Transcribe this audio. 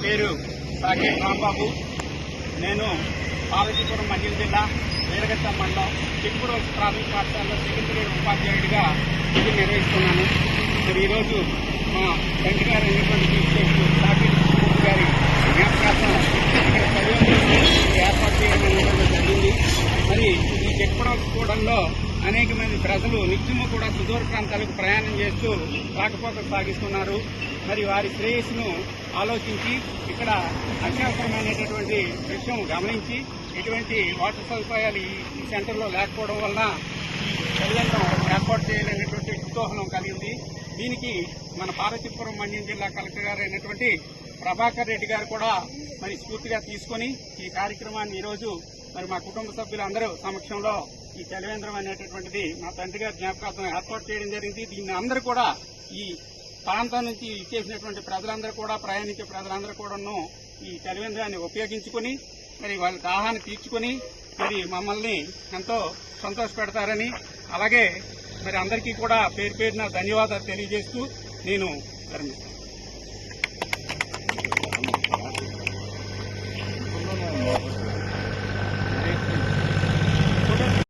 పేరు సాకేత్ రాంబాబు. నేను పార్వతీపురం మన్యం జిల్లా వీరగట్ట మండలం చిక్కుడు ప్రాథమిక పాఠశాలలో సెకండ్ గ్రేడ్ ఉపాధ్యాయుడిగా విధులు నిర్వహిస్తున్నాను. మరి ఈరోజు మా తండ్రి గారు అయినటువంటి చీఫ్ సాకేత్ గారి జ్ఞాపకార్థం ఇక్కడ ఏర్పాటు చేయడం జరిగింది. మరి ఈ చెక్కుడు అనేక మంది ప్రజలు నిత్యము కూడా సుదూర ప్రాంతాలకు ప్రయాణం చేస్తూ రాకపోకలు సాగిస్తున్నారు. మరి వారి శ్రేయస్సును ఆలోచించి ఇక్కడ అత్యవసరమైనటువంటి విషయం గమనించి ఇటువంటి వాటర్ సదుపాయాలు ఈ సెంటర్లో లేకపోవడం వలన తల్లిదండ్రులు ఏర్పాటు చేయాలనేటువంటి కుతూహలం కలిగింది. దీనికి మన పార్వతీపురం మన్యం జిల్లా కలెక్టర్ గారు అయినటువంటి ప్రభాకర్ రెడ్డి గారు కూడా మరి స్ఫూర్తిగా తీసుకుని ఈ కార్యక్రమాన్ని ఈరోజు మరి మా కుటుంబ సభ్యులందరూ సమక్షంలో ఈ చలివేంద్రం అనేటటువంటిది మా తండ్రి గారి జ్ఞాపకార్థం ఏర్పాటు చేయడం జరిగింది. దీన్ని అందరూ కూడా ఈ ప్రాంతం నుంచి ఇచ్చేసినటువంటి ప్రజలందరూ కూడా ప్రయాణించే ప్రజలందరూ కూడాను ఈ చలివేంద్రాన్ని ఉపయోగించుకుని మరి వాళ్ళ దాహాన్ని తీర్చుకుని మరి మమ్మల్ని ఎంతో సంతోషపెడతారని అలాగే మరి అందరికీ కూడా పేరు పేరున ధన్యవాదాలు తెలియజేస్తూ నేను విరమిస్తాను.